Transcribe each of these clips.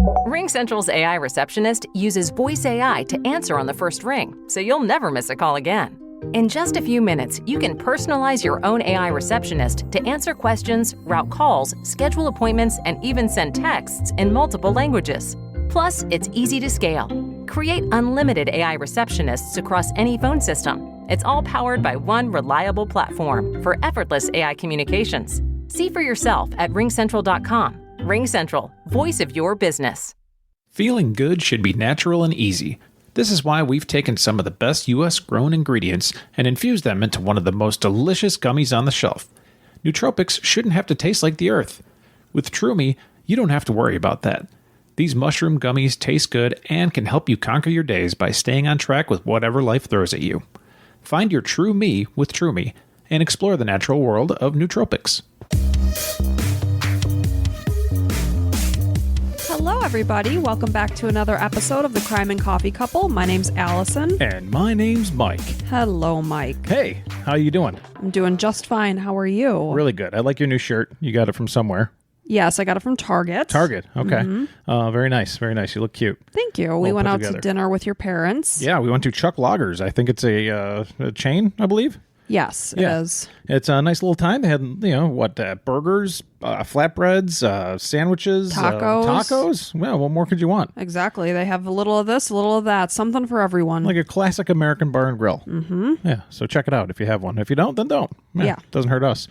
RingCentral's AI receptionist uses voice AI to answer on the first ring, so you'll never miss a call again. In just a few minutes, you can personalize your own AI receptionist to answer questions, route calls, schedule appointments, and even send texts in multiple languages. Plus, it's easy to scale. Create unlimited AI receptionists across any phone system. It's all powered by one reliable platform for effortless AI communications. See for yourself at ringcentral.com. RingCentral, voice of your business. Feeling good should be natural and easy. This is why we've taken some of the best U.S. grown ingredients and infused them into one of the most delicious gummies on the shelf. Nootropics shouldn't have to taste like the earth. With TrueMe, you don't have to worry about that. These mushroom gummies taste good and can help you conquer your days by staying on track with whatever life throws at you. Find your true me with TrueMe and explore the natural world of nootropics. Hello, everybody. Welcome back to another episode of the Crime and Coffee Couple. My name's Allison. And my name's Mike. Hello, Mike. Hey, how you doing? I'm doing just fine. How are you? Really good. I like your new shirt. You got it from somewhere. Yes, I got it from Target. Target. Okay. Very nice. Very nice. You look cute. Thank you. We went out to dinner with your parents. Yeah, we went to Chuck Loggers. I think it's a chain, I believe. Yes, it is. It's a nice little time. They had, burgers, flatbreads, sandwiches, tacos. Well, what more could you want? Exactly. They have a little of this, a little of that, something for everyone. Like a classic American bar and grill. Mm-hmm. Yeah, so check it out if you have one. If you don't, then don't. Yeah. Doesn't hurt us.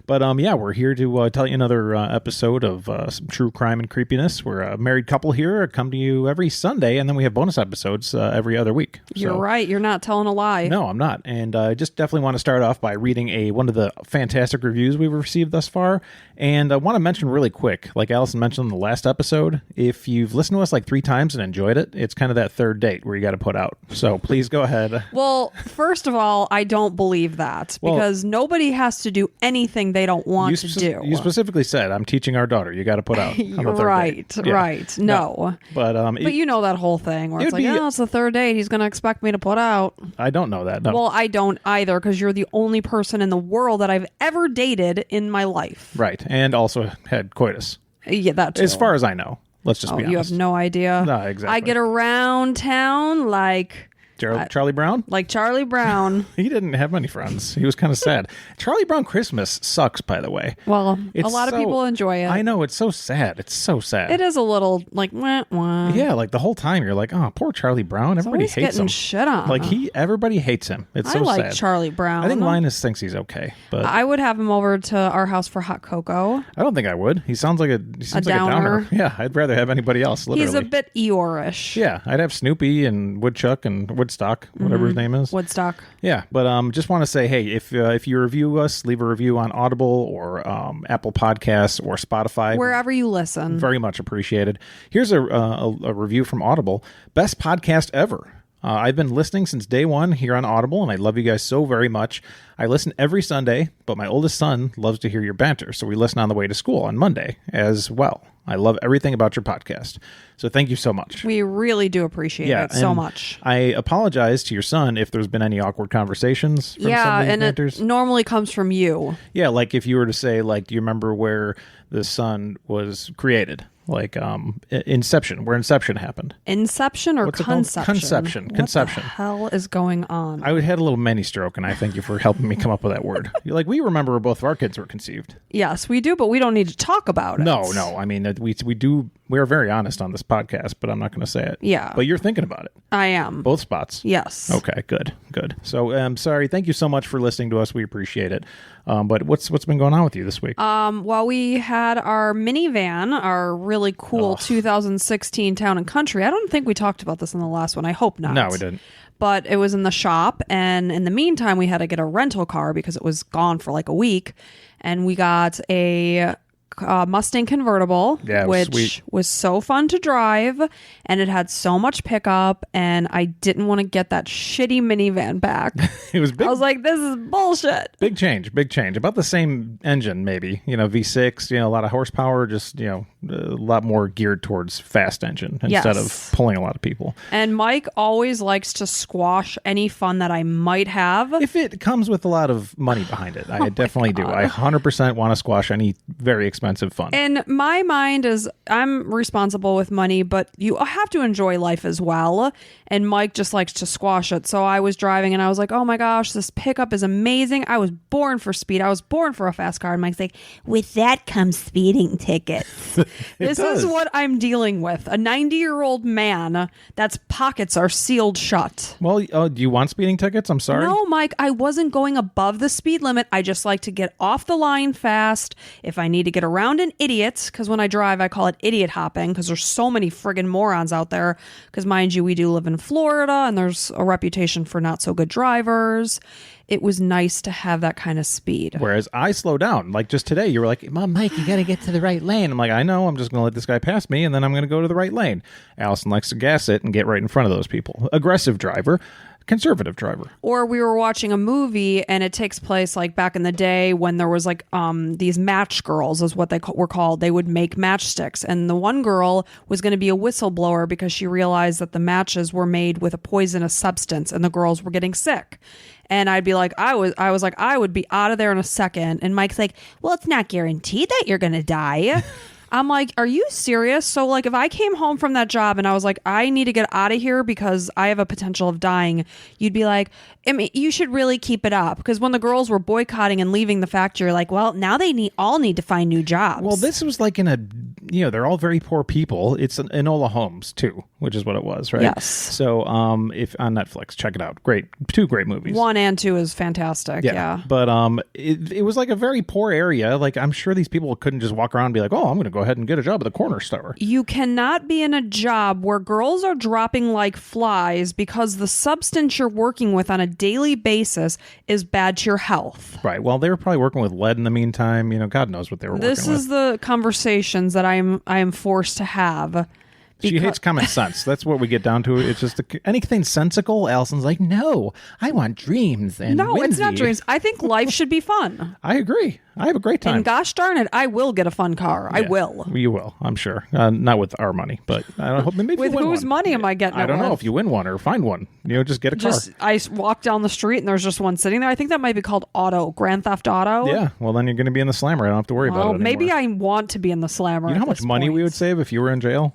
But, we're here to tell you another episode of some true crime and creepiness. We're a married couple here. Come to you every Sunday, and then we have bonus episodes every other week. You're right. You're not telling a lie. No, I'm not. And I just definitely want to start off by reading one of the fantastic reviews we've received thus far. And I want to mention really quick, like Allison mentioned in the last episode, if you've listened to us like 3 times and enjoyed it, it's kind of that third date where you got to put out. So please go ahead. Well, first of all, I don't believe that because nobody has to do anything they don't want to do. You specifically said, I'm teaching our daughter. You got to put out. Right. No. But you know that whole thing where it's like, it's the third date. He's going to expect me to put out. I don't know that. No. Well, I don't either because you're the only person in the world that I've ever dated in my life. Right. And also had coitus. Yeah, that too. As far as I know. Let's just be honest. You have no idea. No, exactly. I get around town like... Charlie Brown? Like Charlie Brown. He didn't have many friends. He was kind of sad. Charlie Brown Christmas sucks, by the way. Well, a lot of people enjoy it. I know. It's so sad. It's so sad. It is a little like, wah, wah. Yeah, like the whole time you're like, oh, poor Charlie Brown. Everybody hates him. Shit on. Like everybody hates him. It's so sad. I like Charlie Brown. I think Linus thinks he's okay. But I would have him over to our house for hot cocoa. I don't think I would. He sounds like a downer. Yeah, I'd rather have anybody else, literally. He's a bit Eeyore-ish. Yeah, I'd have Snoopy and Woodchuck and Woodstock, whatever his name is. Woodstock. Yeah, but just want to say, hey, if you review us, leave a review on Audible or Apple Podcasts or Spotify. Wherever you listen. Very much appreciated. Here's a review from Audible. Best podcast ever. I've been listening since day one here on Audible, and I love you guys so very much. I listen every Sunday, but my oldest son loves to hear your banter, so we listen on the way to school on Monday as well. I love everything about your podcast. So thank you so much. We really do appreciate it so much. I apologize to your son if there's been any awkward conversations from some of these banters. It normally comes from you. Yeah, like if you were to say, like, do you remember where the sun was created? Like Inception, where Inception happened. Inception or Conception? Conception. What the hell is going on? I had a little mini stroke, and I thank you for helping me come up with that word. You're like, we remember where both of our kids were conceived. Yes, we do, but we don't need to talk about it. No. I mean, we do. We are very honest on this podcast, but I'm not going to say it. Yeah. But you're thinking about it. I am. Both spots. Yes. Okay, good. So I'm sorry. Thank you so much for listening to us. We appreciate it. But what's been going on with you this week? Well, we had our minivan, our really cool 2016 Town and Country. I don't think we talked about this in the last one. I hope not. No, we didn't. But it was in the shop, and in the meantime, we had to get a rental car because it was gone for like a week, and we got a Mustang convertible, which was so fun to drive, and it had so much pickup, and I didn't want to get that shitty minivan back. It was big. I was like, this is bullshit. Big change. About the same engine, maybe, V6, a lot of horsepower, just, a lot more geared towards fast engine instead of pulling a lot of people. And Mike always likes to squash any fun that I might have. If it comes with a lot of money behind it, I definitely do. I 100% want to squash any very expensive fun. And my mind is, I'm responsible with money, but you have to enjoy life as well. And Mike just likes to squash it. So I was driving and I was like, oh my gosh, this pickup is amazing. I was born for speed. I was born for a fast car. And Mike's like, with that comes speeding tickets. This is what I'm dealing with. A 90-year-old man that's pockets are sealed shut. Well, do you want speeding tickets? I'm sorry. No, Mike, I wasn't going above the speed limit. I just like to get off the line fast. If I need to get around an idiot, because when I drive, I call it idiot hopping because there's so many friggin' morons out there. Because mind you, we do live in Florida and there's a reputation for not so good drivers. It was nice to have that kind of speed. Whereas I slow down. Like just today, you were like, Mom, Mike, you got to get to the right lane. I'm like, I know. I'm just going to let this guy pass me, and then I'm going to go to the right lane. Allison likes to gas it and get right in front of those people. Aggressive driver. Conservative driver. Or we were watching a movie and it takes place like back in the day when there was like these match girls is what they were called. They would make matchsticks, and the one girl was going to be a whistleblower because she realized that the matches were made with a poisonous substance and the girls were getting sick. And I'd be like, I was like, I would be out of there in a second. And Mike's like, well, it's not guaranteed that you're going to die. I'm like, are you serious? So like if I came home from that job and I was like, I need to get out of here because I have a potential of dying, you'd be like, I mean, you should really keep it up. Because when the girls were boycotting and leaving the factory, like, well, now they all need to find new jobs. Well, this was like they're all very poor people. It's an Enola Holmes too, which is what it was, right? Yes. So if on Netflix, check it out. Two great movies. 1 and 2 is fantastic. Yeah. But it was like a very poor area. Like I'm sure these people couldn't just walk around and be like, oh, I'm going to go ahead and get a job at the corner store. You cannot be in a job where girls are dropping like flies because the substance you're working with on a daily basis is bad to your health. Right. Well, they were probably working with lead in the meantime. God knows what they were working with. This is the conversations that I am forced to have. She hates common sense. That's what we get down to. It's just anything sensical. Allison's like, no, I want dreams and no, whimsy. It's not dreams. I think life should be fun. I agree. I have a great time. And gosh darn it, I will get a fun car. Yeah, I will. You will, I'm sure. Not with our money, but I don't hope maybe with you win whose one. money am I getting? I don't know with? if you win one or find one. Just get a car. I walk down the street and there's just one sitting there. I think that might be called Grand Theft Auto. Yeah. Well, then you're going to be in the slammer. I don't have to worry about it anymore. Maybe I want to be in the slammer. You know how much money we would save if you were in jail?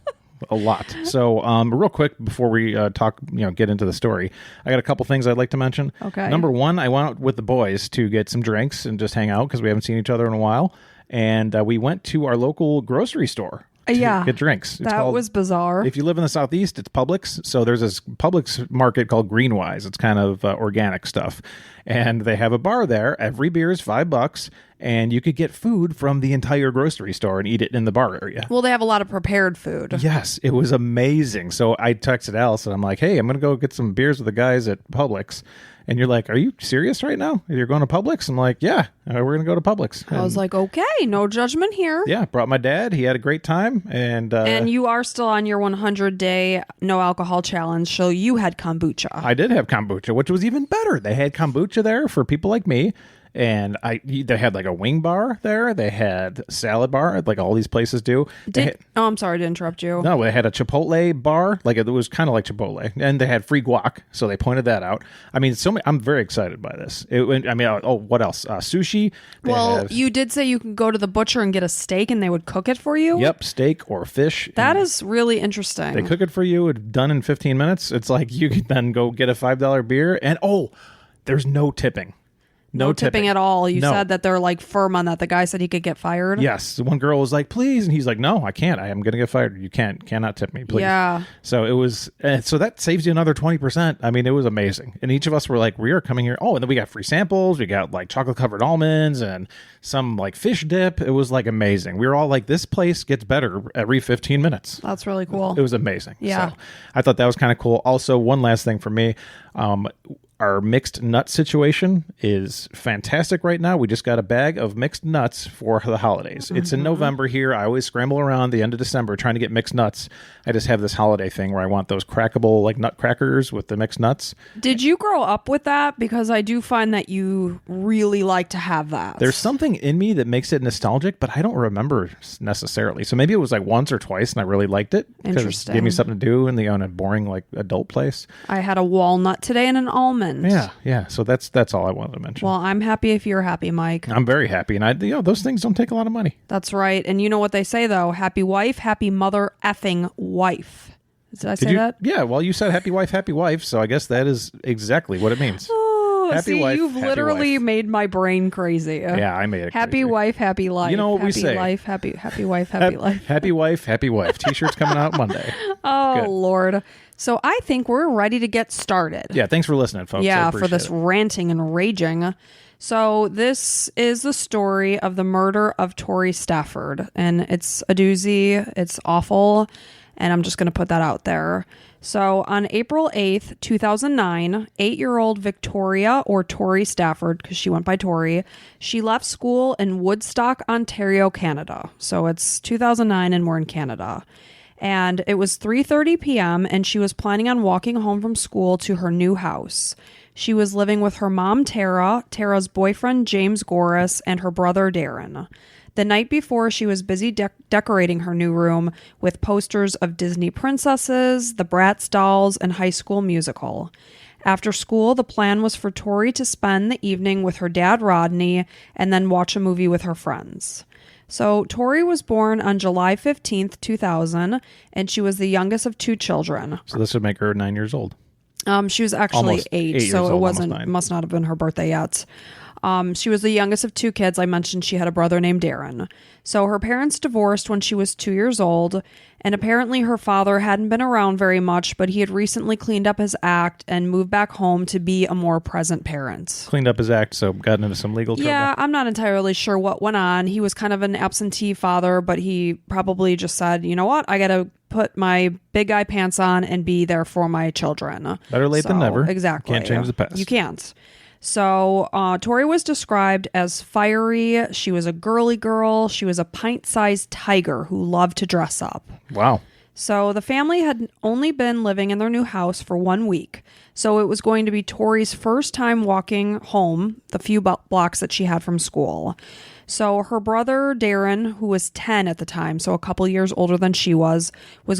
A lot. So real quick before we get into the story, I got a couple things I'd like to mention. Okay. Number one, I went out with the boys to get some drinks and just hang out because we haven't seen each other in a while. And we went to our local grocery store to get drinks. That was bizarre. If you live in the Southeast, it's Publix. So there's this Publix market called Greenwise. It's kind of organic stuff. And they have a bar there. Every beer is $5. And you could get food from the entire grocery store and eat it in the bar area. Well, they have a lot of prepared food. Yes, it was amazing. So I texted Allison. I'm like, hey, I'm going to go get some beers with the guys at Publix. And you're like, are you serious right now? You're going to Publix? I'm like, yeah, we're going to go to Publix. I was like, okay, no judgment here. Yeah, brought my dad. He had a great time. And you are still on your 100-day no alcohol challenge, so you had kombucha. I did have kombucha, which was even better. They had kombucha there for people like me. And they had like a wing bar there. They had salad bar, like all these places do. I'm sorry to interrupt you. No, they had a Chipotle bar, like it was kind of like Chipotle, and they had free guac, so they pointed that out. I mean, I'm very excited by this. What else? Sushi. You did say you can go to the butcher and get a steak, and they would cook it for you. Yep, steak or fish. That is really interesting. They cook it for you. It's done in 15 minutes. It's like you can then go get a $5 beer, and there's no tipping. No tipping at all. You said that they're like firm on that. The guy said he could get fired. Yes. One girl was like, please. And he's like, no, I can't. I am going to get fired. You cannot tip me, please. Yeah. So it was, so that saves you another 20%. I mean, it was amazing. And each of us were like, we are coming here. Oh, and then we got free samples. We got like chocolate covered almonds and some like fish dip. It was like amazing. We were all like, this place gets better every 15 minutes. That's really cool. It was amazing. Yeah. So I thought that was kind of cool. Also, one last thing for me. Our mixed nut situation is fantastic right now. We just got a bag of mixed nuts for the holidays. Mm-hmm. It's in November here. I always scramble around the end of December trying to get mixed nuts. I just have this holiday thing where I want those crackable like nut crackers with the mixed nuts. Did you grow up with that? Because I do find that you really like to have that. There's something in me that makes it nostalgic, but I don't remember necessarily. So maybe it was like once or twice and I really liked it. Interesting. It gave me something to do in a boring like adult place. I had a walnut today and an almond. happened. Yeah. So that's all I wanted to mention. Well, I'm happy if you're happy, Mike. I'm very happy. And those things don't take a lot of money. That's right. And you know what they say, though? Happy wife, happy mother effing wife. Did I say that? Yeah. Well, you said happy wife. So I guess that is exactly what it means. Happy wife, you've literally made my brain crazy. Yeah, I made it happy crazy. Wife, happy life. You know what we say. Life, happy wife, happy life. Happy wife. T-shirts coming out Monday. Oh, good. Lord. So I think we're ready to get started. Yeah, thanks for listening, folks. Yeah, for this ranting and raging. So this is the story of the murder of Tori Stafford. And it's a doozy. It's awful. And I'm just going to put that out there. So on April 8th, 2009, 8-year-old Victoria, or Tori Stafford, because she went by Tori, she left school in Woodstock, Ontario, Canada. So it's 2009 and we're in Canada. And it was 3:30 p.m. and she was planning on walking home from school to her new house. She was living with her mom, Tara's boyfriend, James Goris, and her brother, Daryn. The night before, she was busy decorating her new room with posters of Disney princesses, the Bratz dolls, and High School Musical. After school, the plan was for Tori to spend the evening with her dad, Rodney, and then watch a movie with her friends. So Tori was born on July 15th, 2000, and she was the youngest of 2 children. So this would make her 9 years old. She was actually almost 8, so it must not have been her birthday yet. She was the youngest of 2 kids. I mentioned she had a brother named Daryn. So her parents divorced when she was 2 years old, and apparently her father hadn't been around very much, but he had recently cleaned up his act and moved back home to be a more present parent. Cleaned up his act, so got into some legal trouble? Yeah, I'm not entirely sure what went on. He was kind of an absentee father, but he probably just said, you know what, I got to put my big guy pants on and be there for my children. Better late than never. Exactly. Can't change the past. You can't. So Tori was described as fiery. She was a girly girl. She was a pint-sized tiger who loved to dress up. Wow. So the family had only been living in their new house for 1 week. So it was going to be Tori's first time walking home the few blocks that she had from school. So her brother, Daryn, who was 10 at the time, so a couple years older than she was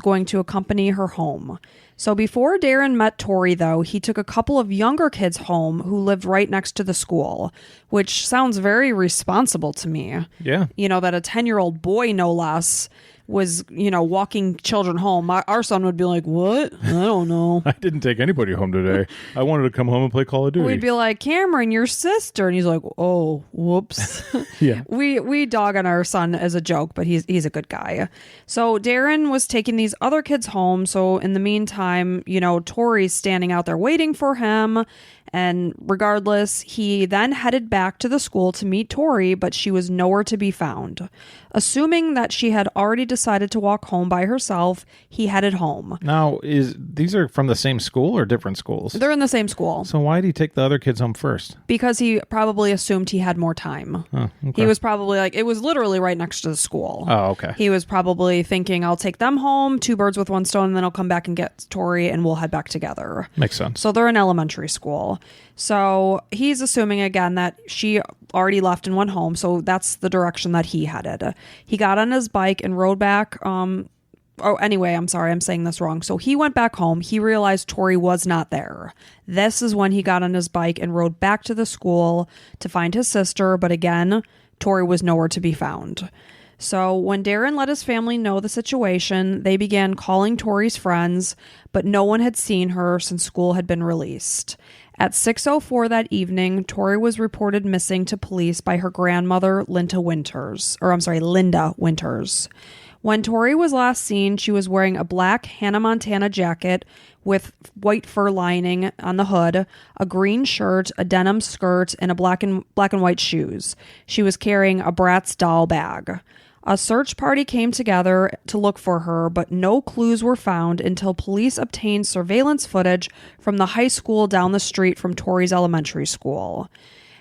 going to accompany her home. So before Daryn met Tori, though, he took a couple of younger kids home who lived right next to the school, which sounds very responsible to me. Yeah. You know, that a 10-year-old boy, no less, was, walking children home. Our son would be like, what? I don't know. I didn't take anybody home today. I wanted to come home and play Call of Duty. We'd be like, Cameron, your sister. And he's like, oh, whoops. Yeah. We dog on our son as a joke, but he's a good guy. So Daryn was taking these other kids home. So in the meantime, Tori's standing out there waiting for him. And regardless, he then headed back to the school to meet Tori, but she was nowhere to be found. Assuming that she had already decided to walk home by herself, he headed home. Now, these are from the same school or different schools? They're in the same school. So why did he take the other kids home first? Because he probably assumed he had more time. Oh, okay. He was probably like, it was literally right next to the school. Oh, okay. He was probably thinking, I'll take them home, 2 birds with 1 stone, and then I'll come back and get Tori and we'll head back together. Makes sense. So they're in elementary school. So he's assuming again that she already left and went home. So that's the direction that he headed. He got on his bike and rode back. Anyway, I'm sorry, I'm saying this wrong. So he went back home. He realized Tori was not there. This is when he got on his bike and rode back to the school to find his sister. But again, Tori was nowhere to be found. So when Daryn let his family know the situation, they began calling Tori's friends, but no one had seen her since school had been released. At 6:04 that evening, Tori was reported missing to police by her grandmother, Linda Winters. When Tori was last seen, she was wearing a black Hannah Montana jacket with white fur lining on the hood, a green shirt, a denim skirt, and black and white shoes. She was carrying a Bratz doll bag. A search party came together to look for her, but no clues were found until police obtained surveillance footage from the high school down the street from Tori's elementary school.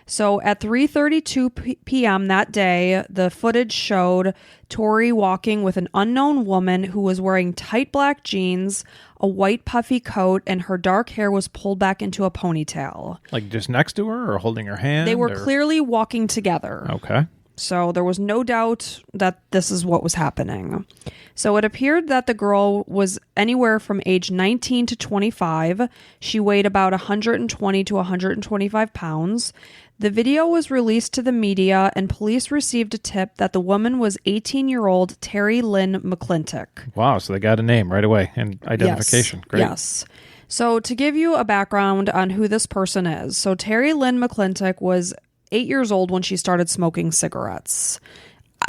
So at 3:32 p.m. that day, the footage showed Tori walking with an unknown woman who was wearing tight black jeans, a white puffy coat, and her dark hair was pulled back into a ponytail. Like just next to her or holding her hand? They were clearly walking together. Okay. So there was no doubt that this is what was happening. So it appeared that the girl was anywhere from age 19 to 25. She weighed about 120 to 125 pounds. The video was released to the media, and police received a tip that the woman was 18-year-old Tori Lynn McClintock. Wow, so they got a name right away and identification. Yes. Great. Yes. So to give you a background on who this person is, so Tori Lynn McClintock was 8 years old when she started smoking cigarettes.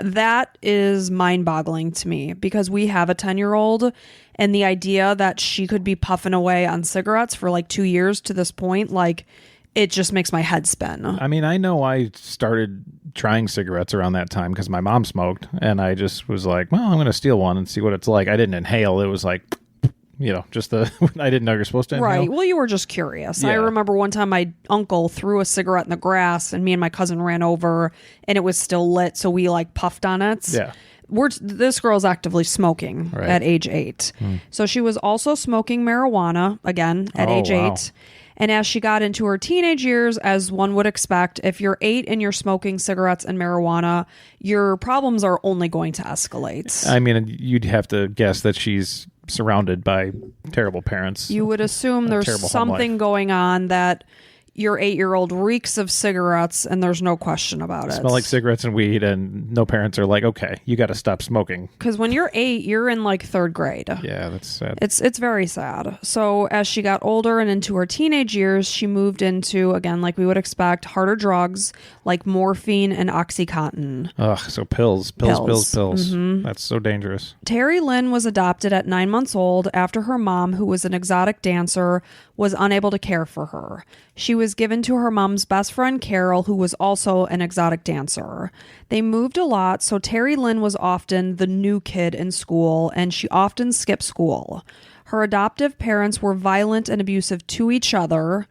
That is mind-boggling to me because we have a 10-year-old, and the idea that she could be puffing away on cigarettes for like 2 years to this point, like, it just makes my head spin. I mean, I know I started trying cigarettes around that time because my mom smoked, and I just was like, well, I'm going to steal one and see what it's like. I didn't inhale. It was like, just I didn't know you're supposed to inhale. Right. Well, you were just curious. Yeah. I remember one time my uncle threw a cigarette in the grass, and me and my cousin ran over, and it was still lit, so we like puffed on it. Yeah. This girl's actively smoking at age 8. So she was also smoking marijuana, again, at age 8. And as she got into her teenage years, as one would expect, if you're 8 and you're smoking cigarettes and marijuana, your problems are only going to escalate. I mean, you'd have to guess that she's surrounded by terrible parents. You would assume there's something going on that your 8-year-old reeks of cigarettes, and there's no question about it. Smell like cigarettes and weed, and no parents are like, okay, you got to stop smoking. Because when you're 8, you're in like 3rd grade. Yeah, that's sad. It's very sad. So as she got older and into her teenage years, she moved into, again, like we would expect, harder drugs like morphine and OxyContin. Ugh, so pills. Mm-hmm. That's so dangerous. Tori Lynn was adopted at 9 months old after her mom, who was an exotic dancer, was unable to care for her. She was given to her mom's best friend, Carol, who was also an exotic dancer. They moved a lot, so Tori Lynn was often the new kid in school, and she often skipped school. Her adoptive parents were violent and abusive to each other.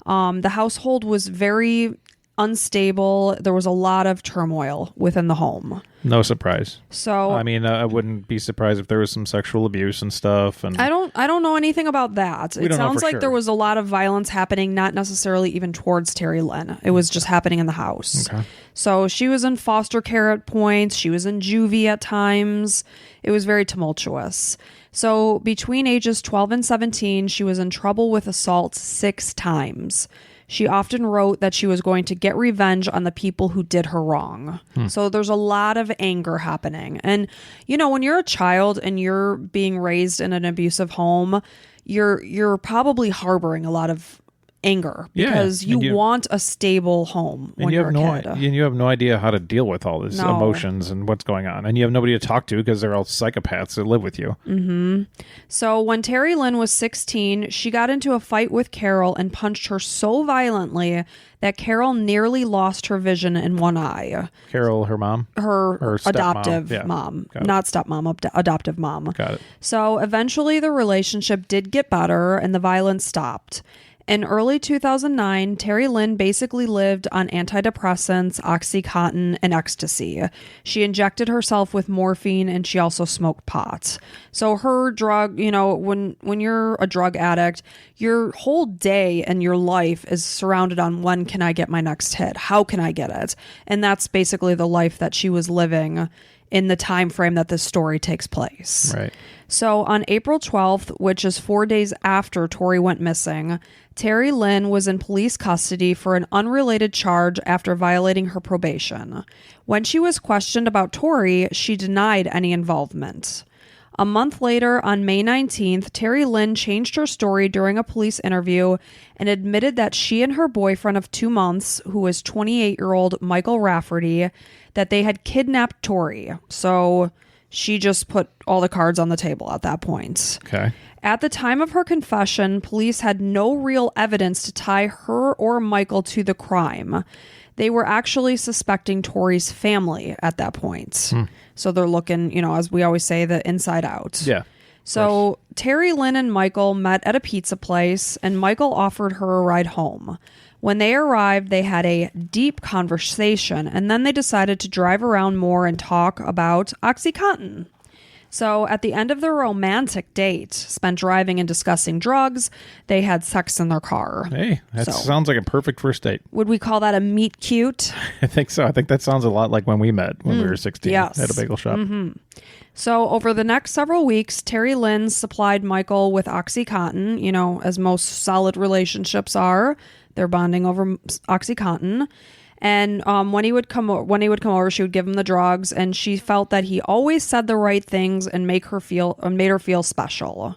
The household was very unstable. There was a lot of turmoil within the home. No surprise. So I mean, I wouldn't be surprised if there was some sexual abuse and stuff. And I don't know anything about that. It sounds like there was a lot of violence happening, not necessarily even towards Tori Lynn. It was just happening in the house. Okay. So she was in foster care at points. She was in juvie at times. It was very tumultuous. So between ages 12 and 17, she was in trouble with assault 6 times. She often wrote that she was going to get revenge on the people who did her wrong. So there's a lot of anger happening. And, when you're a child and you're being raised in an abusive home, you're probably harboring a lot of anger because you want a stable home when you're a kid. And you have no idea how to deal with all these emotions and what's going on. And you have nobody to talk to because they're all psychopaths that live with you. Mm-hmm. So when Tori Lynn was 16, she got into a fight with Carol and punched her so violently that Carol nearly lost her vision in one eye. Carol, her mom? Her adoptive mom. Not stepmom, adoptive mom. Got it. So eventually the relationship did get better and the violence stopped. In early 2009, Tori Lynn basically lived on antidepressants, OxyContin, and ecstasy. She injected herself with morphine, and she also smoked pot. So her drug, when you're a drug addict, your whole day and your life is surrounded on when can I get my next hit? How can I get it? And that's basically the life that she was living in the time frame that this story takes place. Right. So on April 12th, which is 4 days after Tori went missing, Tori Lynn was in police custody for an unrelated charge after violating her probation. When she was questioned about Tori, she denied any involvement. A month later, on May 19th, Tori Lynn changed her story during a police interview and admitted that she and her boyfriend of 2 months, who was 28-year-old Michael Rafferty, that they had kidnapped Tori. So she just put all the cards on the table at that point. Okay. At the time of her confession, police had no real evidence to tie her or Michael to the crime. They were actually suspecting Tori's family at that point. So they're looking, as we always say, the inside out. Yeah. So Tori Lynn and Michael met at a pizza place, and Michael offered her a ride home. When they arrived, they had a deep conversation, and then they decided to drive around more and talk about OxyContin. So at the end of their romantic date, spent driving and discussing drugs, they had sex in their car. Hey, that sounds like a perfect first date. Would we call that a meet cute? I think so. I think that sounds a lot like when we met when we were 16 at a bagel shop. Mm-hmm. So over the next several weeks, Terry Lynn supplied Michael with OxyContin, you know, as most solid relationships are. They're bonding over OxyContin. And when he would come over, she would give him the drugs, and she felt that he always said the right things and made her feel special.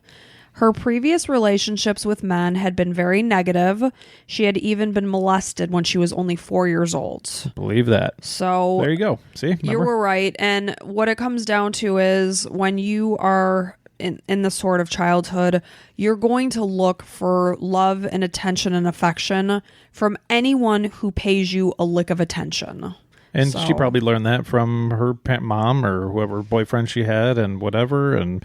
Her previous relationships with men had been very negative. She had even been molested when she was only 4 years old. Believe that. So there you go. See, remember? You were right. And what it comes down to is when you are in the sort of childhood, you're going to look for love and attention and affection from anyone who pays you a lick of attention. And she probably learned that from her mom or whoever boyfriend she had and whatever. And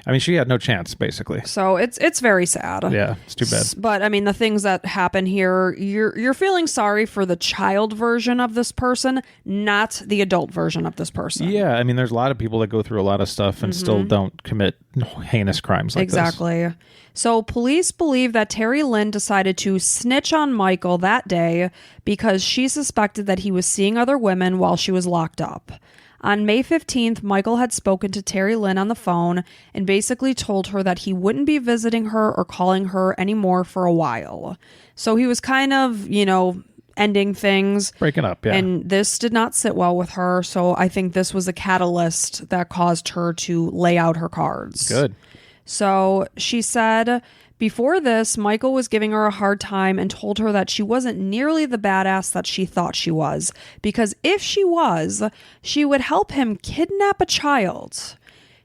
I mean, she had no chance, basically. So it's very sad. Yeah, it's too bad. But I mean, the things that happen here, you're feeling sorry for the child version of this person, not the adult version of this person. Yeah, I mean, there's a lot of people that go through a lot of stuff and still don't commit heinous crimes like this. Exactly. So police believe that Terry Lynn decided to snitch on Michael that day because she suspected that he was seeing other women while she was locked up. On May 15th, Michael had spoken to Terry Lynn on the phone and basically told her that he wouldn't be visiting her or calling her anymore for a while. So he was kind of, ending things. Breaking up, yeah. And this did not sit well with her, so I think this was a catalyst that caused her to lay out her cards. Good. So she said, before this, Michael was giving her a hard time and told her that she wasn't nearly the badass that she thought she was, because if she was, she would help him kidnap a child.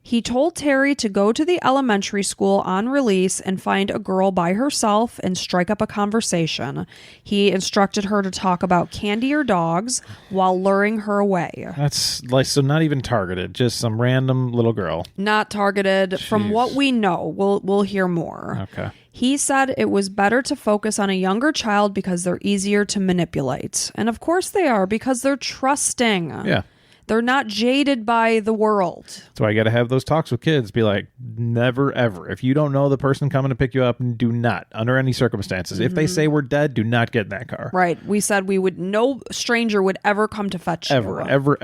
He told Terry to go to the elementary school on release and find a girl by herself and strike up a conversation. He instructed her to talk about candy or dogs while luring her away. That's like, so not even targeted, just some random little girl. Not targeted. Jeez. From what we know, we'll hear more. Okay. He said it was better to focus on a younger child because they're easier to manipulate. And of course they are, because they're trusting. Yeah. They're not jaded by the world. That's why you got to have those talks with kids. Be like, never, ever. If you don't know the person coming to pick you up, do not, under any circumstances. If they say we're dead, do not get in that car. Right. We said no stranger would ever come to fetch you. Ever.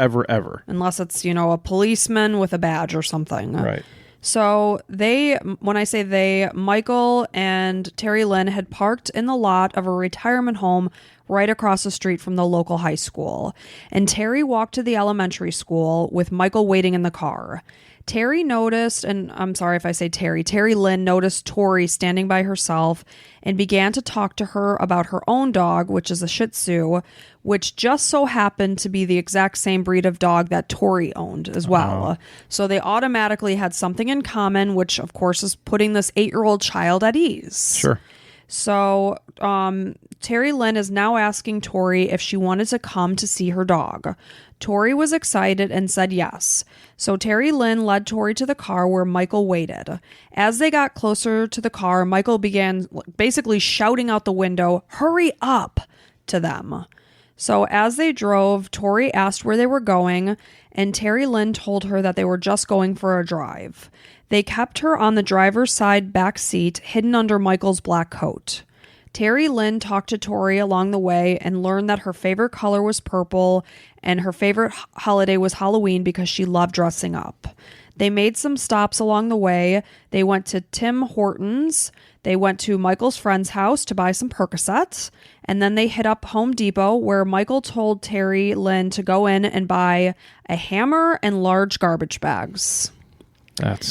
Unless it's, a policeman with a badge or something. Right. So when I say they, Michael and Terry Lynn had parked in the lot of a retirement home right across the street from the local high school. And Terry walked to the elementary school with Michael waiting in the car. Terry noticed, and I'm sorry if I say Terry Lynn noticed Tori standing by herself and began to talk to her about her own dog, which is a Shih Tzu, which just so happened to be the exact same breed of dog that Tori owned as well. Oh. So they automatically had something in common, which of course is putting this 8-year-old child at ease. Sure. So Terry Lynn is now asking Tori if she wanted to come to see her dog. Tori was excited and said yes. So Terry Lynn led Tori to the car where Michael waited. As they got closer to the car, Michael began basically shouting out the window, "Hurry up," to them. So as they drove, Tori asked where they were going, and Terry Lynn told her that they were just going for a drive. They kept her on the driver's side back seat, hidden under Michael's black coat. Terry Lynn talked to Tori along the way and learned that her favorite color was purple and her favorite holiday was Halloween because she loved dressing up. They made some stops along the way. They went to Tim Hortons. They went to Michael's friend's house to buy some Percocets. And then they hit up Home Depot, where Michael told Terry Lynn to go in and buy a hammer and large garbage bags. That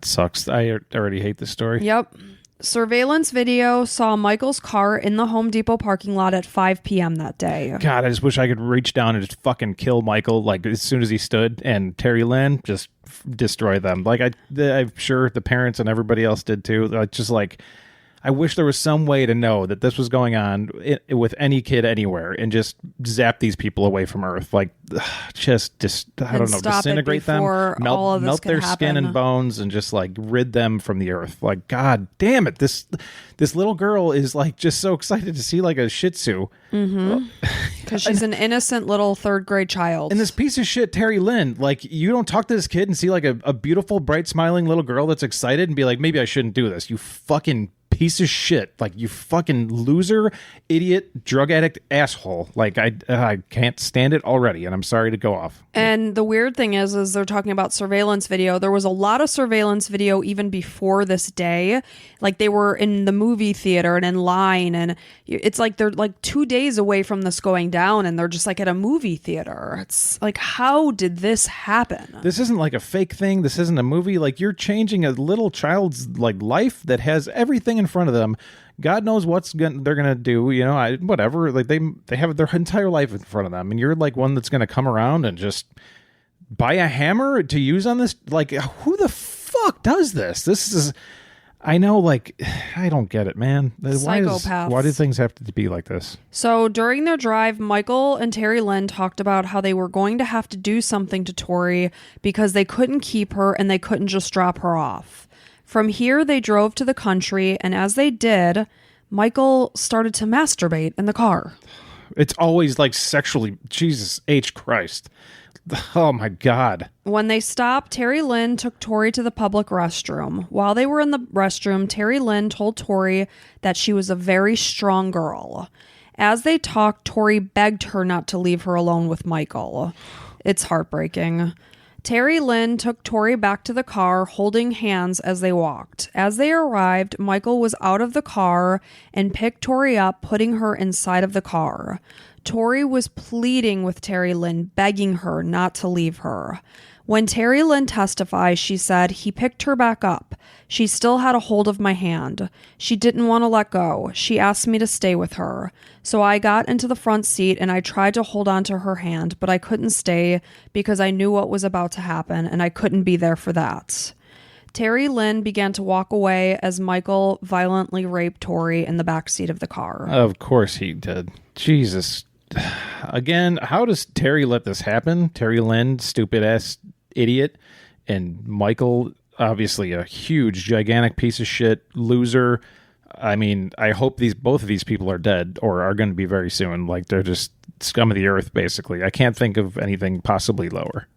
sucks. I already hate this story. Yep. Surveillance video saw Michael's car in the Home Depot parking lot at 5 p.m. that day. God, I just wish I could reach down and just fucking kill Michael, like, as soon as he stood, and Terry Lynn, just destroy them. Like, I'm sure the parents and everybody else did too. I wish there was some way to know that this was going on with any kid anywhere and just zap these people away from Earth. Like, just I don't know, disintegrate them, melt their skin and bones, and just like rid them from the Earth. Like, God damn it, this little girl is like just so excited to see like a Shih Tzu. Because she's an innocent little 3rd grade child. And this piece of shit, Terry Lynn, like, you don't talk to this kid and see like a beautiful, bright, smiling little girl that's excited and be like, maybe I shouldn't do this. You fucking piece of shit. Like, you fucking loser, idiot, drug addict, asshole. Like, I can't stand it already, and I'm sorry to go off. And the weird thing is they're talking about surveillance video. There was a lot of surveillance video even before this day. Like, they were in the movie theater and in line, and it's like they're like 2 days away from this going down, and they're just like at a movie theater. It's like, how did this happen? This isn't like a fake thing. This isn't a movie. Like, you're changing a little child's like life that has everything in front of them. God knows they're gonna do, you know, whatever. Like, they have their entire life in front of them, and you're like one that's gonna come around and just buy a hammer to use on this. Like, who the fuck does this? This is, I know, like, I don't get it, man. Psychopaths. Why do things have to be like this? So during their drive, Michael and Terry Lynn talked about how they were going to have to do something to Tori because they couldn't keep her and they couldn't just drop her off. From here, they drove to the country, and as they did, Michael started to masturbate in the car. It's always like sexually, Jesus H. Christ. Oh my God. When they stopped, Terry Lynn took Tori to the public restroom. While they were in the restroom, Terry Lynn told Tori that she was a very strong girl. As they talked, Tori begged her not to leave her alone with Michael. It's heartbreaking. Terry Lynn took Tori back to the car, holding hands as they walked. As they arrived, Michael was out of the car and picked Tori up, putting her inside of the car. Tori was pleading with Terry Lynn, begging her not to leave her. When Terry Lynn testified, she said, he picked her back up. She still had a hold of my hand. She didn't want to let go. She asked me to stay with her. So I got into the front seat and I tried to hold on to her hand, but I couldn't stay because I knew what was about to happen and I couldn't be there for that. Terry Lynn began to walk away as Michael violently raped Tori in the backseat of the car. Of course he did. Jesus. Again, how does Terry let this happen? Terry Lynn, stupid ass idiot, and Michael, obviously a huge, gigantic piece of shit, loser. I mean, I hope both of these people are dead or are going to be very soon. Like, they're just scum of the earth, basically. I can't think of anything possibly lower.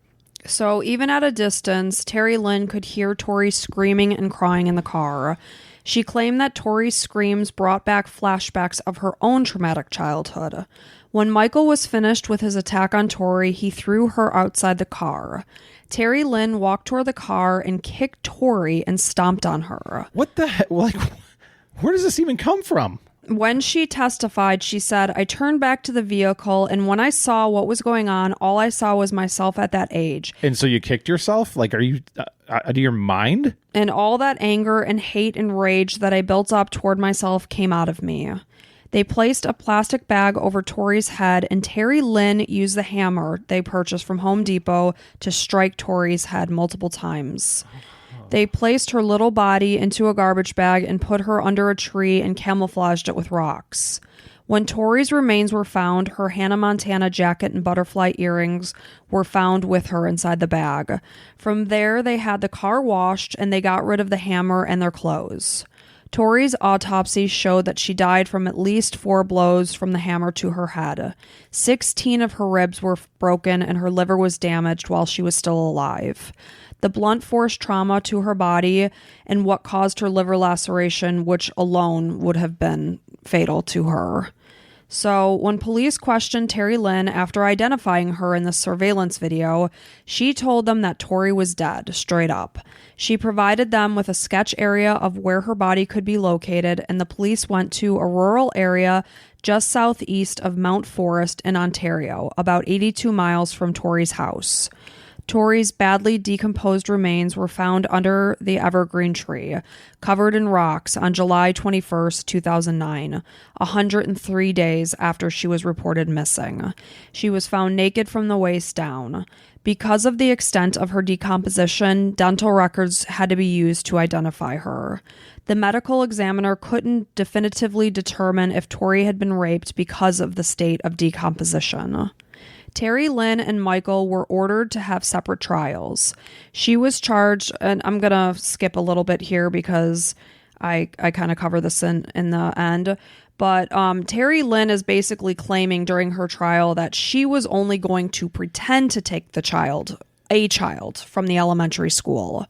So even at a distance, Terry Lynn could hear Tori screaming and crying in the car. She claimed that Tori's screams brought back flashbacks of her own traumatic childhood. When Michael was finished with his attack on Tori, he threw her outside the car. Terry Lynn walked toward the car and kicked Tori and stomped on her. What the heck? Like, where does this even come from? When she testified, she said, I turned back to the vehicle, and when I saw what was going on, all I saw was myself at that age. And so you kicked yourself? Like, are you out of your mind? And all that anger and hate and rage that I built up toward myself came out of me. They placed a plastic bag over Tori's head, and Terry Lynn used the hammer they purchased from Home Depot to strike Tori's head multiple times. They placed her little body into a garbage bag and put her under a tree and camouflaged it with rocks. When Tori's remains were found, her Hannah Montana jacket and butterfly earrings were found with her inside the bag. From there, they had the car washed and they got rid of the hammer and their clothes. Tori's autopsy showed that she died from at least 4 blows from the hammer to her head. 16 of her ribs were broken and her liver was damaged while she was still alive. The blunt force trauma to her body and what caused her liver laceration, which alone would have been fatal to her. So when police questioned Terry Lynn after identifying her in the surveillance video, she told them that Tori was dead, straight up. She provided them with a sketch area of where her body could be located, and the police went to a rural area just southeast of Mount Forest in Ontario, about 82 miles from Tori's house. Tori's badly decomposed remains were found under the evergreen tree, covered in rocks, on July 21st, 2009, 103 days after she was reported missing. She was found naked from the waist down. Because of the extent of her decomposition, dental records had to be used to identify her. The medical examiner couldn't definitively determine if Tori had been raped because of the state of decomposition. Terry Lynn and Michael were ordered to have separate trials. She was charged, and I'm going to skip a little bit here because I kind of cover this in the end. But Terry Lynn is basically claiming during her trial that she was only going to pretend to take a child from the elementary school.